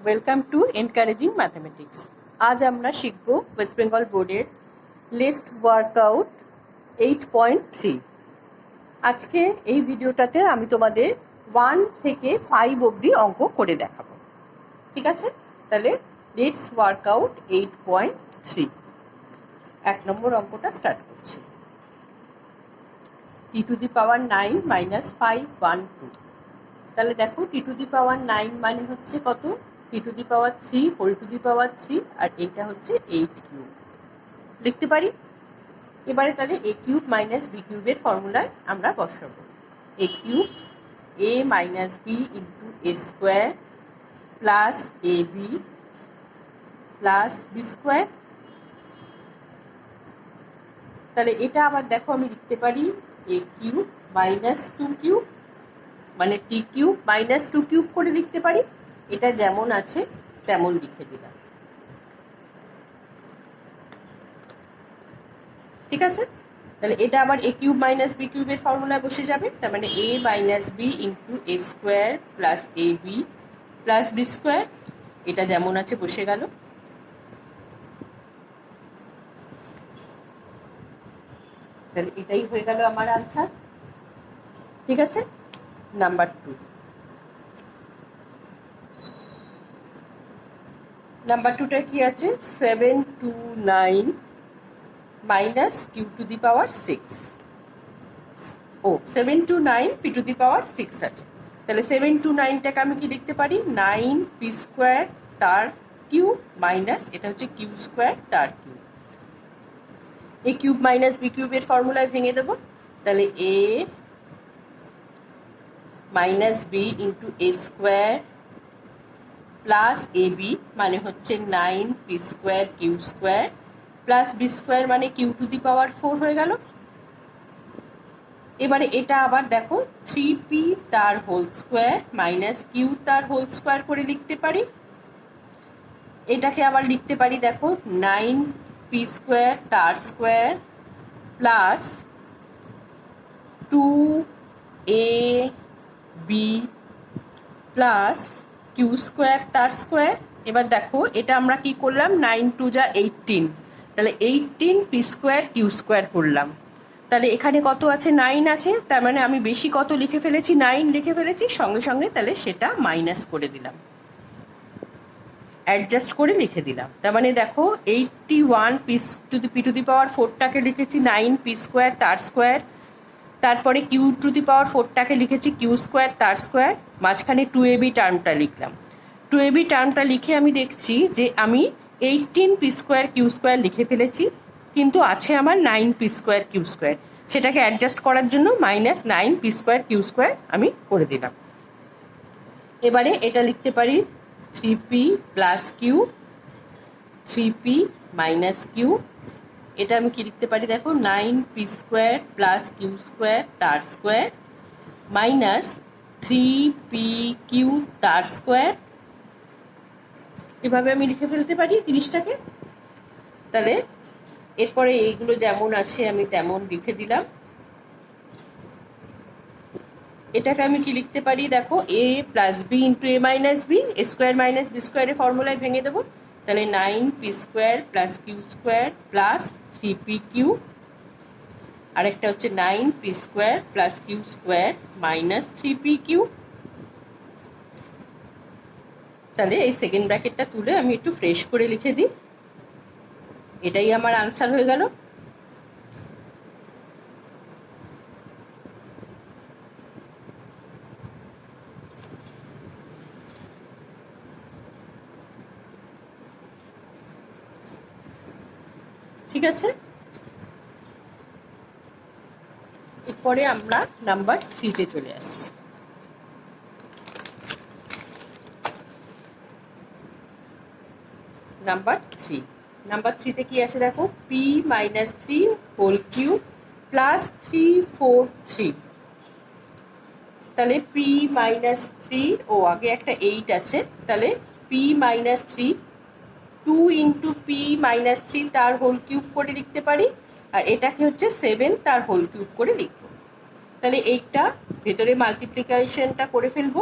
Welcome to encouraging mathematics. আজ আমরা শিখব ওয়েস্ট বেঙ্গল বোর্ডের লিস্ট ওয়ার্কআউট 8.3। আজকে এই ভিডিওটাতে আমি তোমাদের 1 থেকে 5 অবধি অঙ্ক করে দেখাবো। ঠিক আছে, তাহলে লিস্ট ওয়ার্কআউট 8.3 এক নম্বর অঙ্কটা স্টার্ট করছি। টি টু দি পাওয়ার 9 মাইনাস 5 1 2। তাহলে দেখো টি টু দি পাওয়ার 9 মানে হচ্ছে কত, T to the power 3 whole to the power 3, আর এটা হচ্ছে 8 কিউব লিখতে পারি। এবারে তাহলে এ কিউব মাইনাস বি কিউবের ফর্মুলায় আমরা বসাবো। এ cube A minus B into A square plus A B plus B square. তাহলে এটা আবার দেখো আমি লিখতে পারি এ কিউব মাইনাস 2 কিউব, মানে টি কিউব মাইনাস 2 কিউব করে লিখতে পারি। এটা যেমন আছে তেমন লিখে দিলাম। ঠিক আছে, তাহলে এটা আবার এ কিউব মাইনাস বি কিউবের ফর্মুলায় বসে যাবে। তার মানে এ minus B into A square plus A B plus B square, এটা যেমন আছে বসে গেল। তাহলে এটাই হয়ে গেল আমার আনসার। ঠিক আছে, নাম্বার 2। নাম্বার 2টা কি আছে, 7 2 9 minus q to the power 6। ও 7 two 9 p to the power 6 আছে। তাহলে 7 টু 9টাকে আমি কি লিখতে পারি, 9 পি স্কোয়ার তার কিউ মাইনাস এটা হচ্ছে কিউ স্কোয়ার তার Q. A cube minus B কিউবের ফর্মুলায় ভেঙে দেবো। তাহলে A minus B into A square plus A B মানে হচ্ছে 9 P square Q square plus B square মানে কিউ টু দি পাওয়ার 4 হয়ে গেল। এবারে এটা আবার দেখো 3p তার হোল স্কোয়ার মাইনাস কিউ তার হোল স্কোয়ার করে লিখতে পারি। এটাকে আবার লিখতে পারি দেখো 9p স্কোয়ার তার square plus 2ab plus Q square তার স্কোয়ার। এবার দেখো এটা আমরা কি করলাম, 9 2 যা 18, তাহলে 18p স্কোয়ার কিউ স্কোয়ার করলাম। তাহলে এখানে কত আছে, 9 আছে, তার মানে আমি বেশি কত লিখে ফেলেছি, 9 লিখে ফেলেছি, সঙ্গে সঙ্গে তাহলে সেটা মাইনাস করে দিলাম, অ্যাডজাস্ট করে লিখে দিলাম। তার মানে দেখো 81 পি টু দি পাওয়ার 4টাকে লিখেছি 9 পি স্কোয়ার তার স্কোয়ার, তারপরে কিউ টু দি পাওয়ার 4টাকে লিখেছি কিউ স্কোয়ার তার স্কোয়ার, মাঝখানে 2ab টার্মটা লিখলাম। 2ab টার্মটা লিখে আমি দেখছি যে আমি 18 পি স্কোয়ার কিউ স্কোয়ার লিখে ফেলেছি, কিন্তু আছে আমার 9 পি স্কোয়ার কিউ স্কোয়ার, সেটাকে অ্যাডজাস্ট করার জন্য minus 9 P square Q square আমি করে দিলাম। এবারে এটা লিখতে পারি 3p plus Q 3p minus Q. এটা আমি কি লিখতে পারি দেখো 9p square plus Q square তার স্কোয়ার মাইনাস 3p কিউ তার স্কোয়ার। এভাবে আমি লিখে ফেলতে পারি জিনিসটাকে। তাহলে এরপরে এইগুলো যেমন আছে আমি তেমন লিখে দিলাম। এটাকে আমি কি লিখতে পারি দেখো A plus B into A minus B, A square minus B স্কোয়ারের ফর্মুলায় ভেঙে দেবো। তাহলে 9p square plus Q square plus 3p Q, আরেকটা হচ্ছে 9p square plus Q square minus 3p Q. তাহলে এই সেকেন্ড ব্র্যাকেটটা তুলে আমি একটু ফ্রেশ করে লিখে দিই, এটাই আমার আনসার হয়ে গেল। ঠিক আছে, এরপরে আমরা নাম্বার 3-তে চলে আসছি। নাম্বার 3তে কি আছে দেখো P minus 3 whole cube plus 3 4 3। তাহলে পি মাইনাস 3, ও আগে একটা 8 আছে, তাহলে P minus 3 2 into P minus 3 তার হোল কিউব করে লিখতে পারি, আর এটাকে হচ্ছে 7 তার হোল কিউব করে লিখবো। তাহলে এইটা ভেতরে মাল্টিপ্লিকেশনটা করে ফেলবো।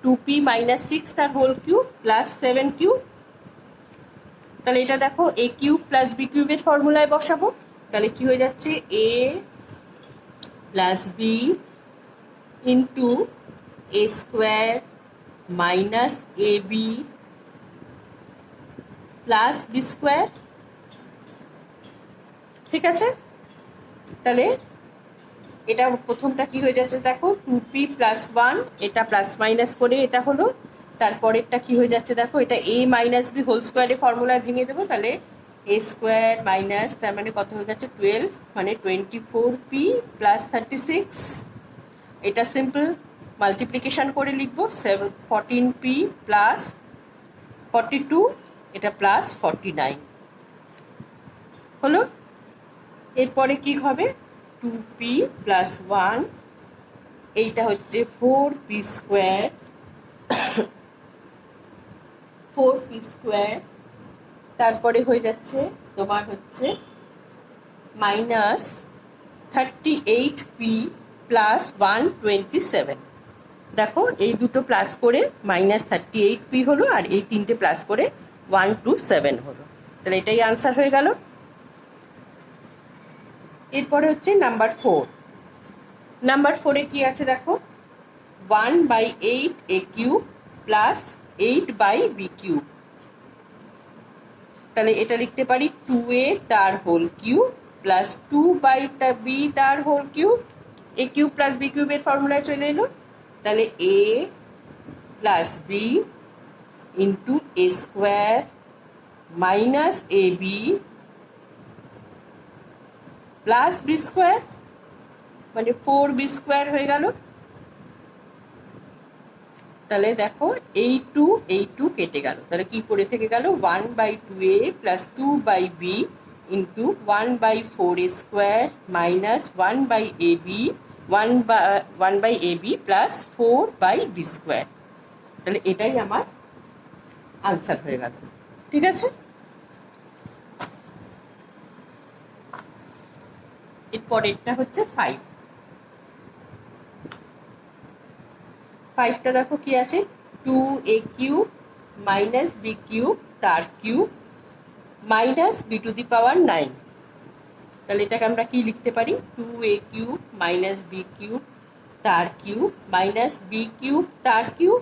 2p মাইনাস 6 তার হোল কিউব প্লাস 7q। তাহলে এটা দেখো a কিউব প্লাস b কিউবের ফর্মুলায় বসাবো। তাহলে কি হয়ে যাচ্ছে a plus b into a square minus ab plus b square. ঠিক আছে, তাহলে এটা প্রথমটা কি হয়ে যাচ্ছে দেখো 2p প্লাস 1, এটা প্লাস মাইনাস করে এটা হলো। তারপরেরটা কি হয়ে যাচ্ছে দেখো, এটা a মাইনাস b হোল স্কোয়ারের ফর্মুলায় ভেঙে দেবো। তাহলে a স্কোয়ার মাইনাস, তার মানে কত হয়ে যাচ্ছে 12, মানে 24p প্লাস 36। এটা সিম্পল মাল্টিপ্লিকেশন করে লিখবো 14p প্লাস 42, এটা প্লাস 49 হলো। এরপরে কি হবে 2p প্লাস 1, এইটা হচ্ছে 4p স্কোয়ার, 4p স্কোয়ার। তারপরে হয়ে যাচ্ছে তোমার হচ্ছে মাইনাস 38p প্লাস 127। দেখো এই দুটো প্লাস করে মাইনাস 38p হলো, আর এই তিনটে প্লাস করে 127 হলো। তাহলে এটাই আনসার হয়ে গেল। এরপরে হচ্ছে নাম্বার 4। নাম্বার 4-এ কি আছে দেখো 1/8a cube plus 8/b cube. তাহলে এটা লিখতে পারি 2a তার হোল কিউব প্লাস 2/b তার whole cube. a cube plus b কিউবের ফর্মুলায় চলে এলো। তাহলে a plus b into a square minus ab plus B square, মানে 4b স্কোয়ার হয়ে গেল। তাহলে দেখো এই টু কেটে গেল। তাহলে কি করে থেকে গেল 1/2a plus 2/b into 1/4a square minus 1/ab plus 4/b square. তাহলে এটাই আমার আনসার হয়ে গেল। ঠিক আছে, এরপরেরটা হচ্ছে 5। 5টা দেখো কি আছে 2a cube minus b cube তার cube minus b to the power 9। তাহলে এটাকে আমরা কি লিখতে পারি 2a cube minus b cube তার কিউব মাইনাস b কিউব তার cube.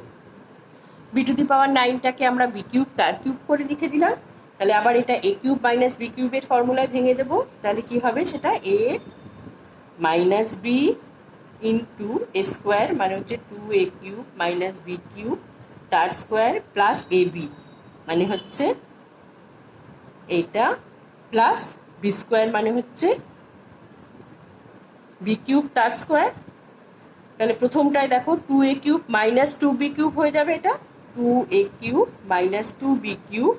b to the power 9টাকে আমরা b কিউব তার কিউব করে লিখে দিলাম। তাহলে আবার এটা a কিউব মাইনাস b কিউবের ফর্মুলায় ভেঙে দেবো। তাহলে কি হবে সেটা a minus b into A square, মানে হচ্ছে 2a cube minus b cube তার স্কোয়ার প্লাস ab, মানে হচ্ছে এইটা প্লাস b স্কোয়ার, মানে হচ্ছে b কিউব তার স্কোয়ার। তাহলে প্রথমটায় দেখো 2a cube minus 2b cube হয়ে যাবে, এটা 2a cube minus 2b cube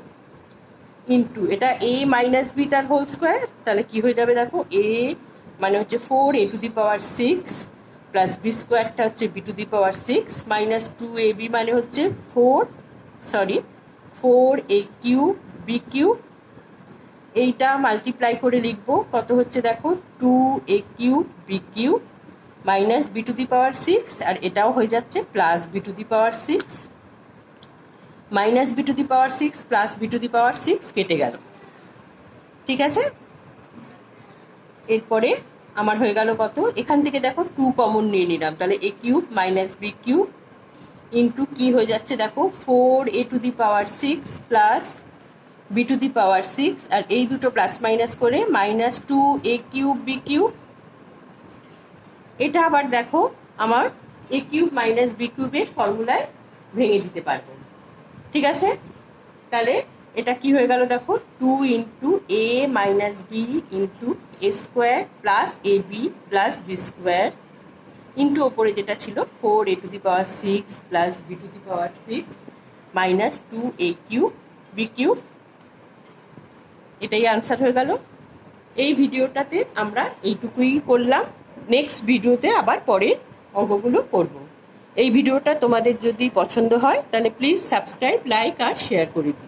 into এটা a মাইনাস b তার হোল স্কোয়ার। তাহলে কি হয়ে যাবে দেখো a মানে হচ্ছে 4a to the power 6 plus b স্কোয়ারটা হচ্ছে b to the power 6 minus 2ab, মানে হচ্ছে 4a কিউব বি কিউব। এইটা মাল্টিপ্লাই করে লিখবো কত হচ্ছে দেখো 2a cube B cube minus b to the power 6, আর এটাও হয়ে যাচ্ছে plus B to the power 6, minus b to the power 6 plus B to the power 6 কেটে গেল। ঠিক আছে, এরপরে আমার হয়ে গেল কত, এখান থেকে দেখো 2 কমন নিয়ে নিলাম। তাহলে a cube minus b cube into কি হয়ে যাচ্ছে দেখো 4a to the power 6 plus B to the power 6, আর এই দুটো প্লাস মাইনাস করে minus 2a cube B cube. এটা আবার দেখো আমার a কিউব মাইনাস বি কিউবের ফর্মুলায় ভেঙে দিতে পারবো। ঠিক আছে, তাহলে এটা কি হয়ে গেল দেখো 2 into a minus B into A square plus A B plus B square into ওপরে যেটা ছিল 4a to the power 6 plus B to the power 6 minus 2a cube B cube. এটাই আনসার হয়ে গেল। এই ভিডিওটাতে আমরা এইটুকুই করলাম। নেক্সট ভিডিওতে আবার পরের অঙ্কগুলো করব। এই ভিডিওটা তোমাদের যদি পছন্দ হয় তাহলে প্লিজ সাবস্ক্রাইব, লাইক আর শেয়ার করে দিও।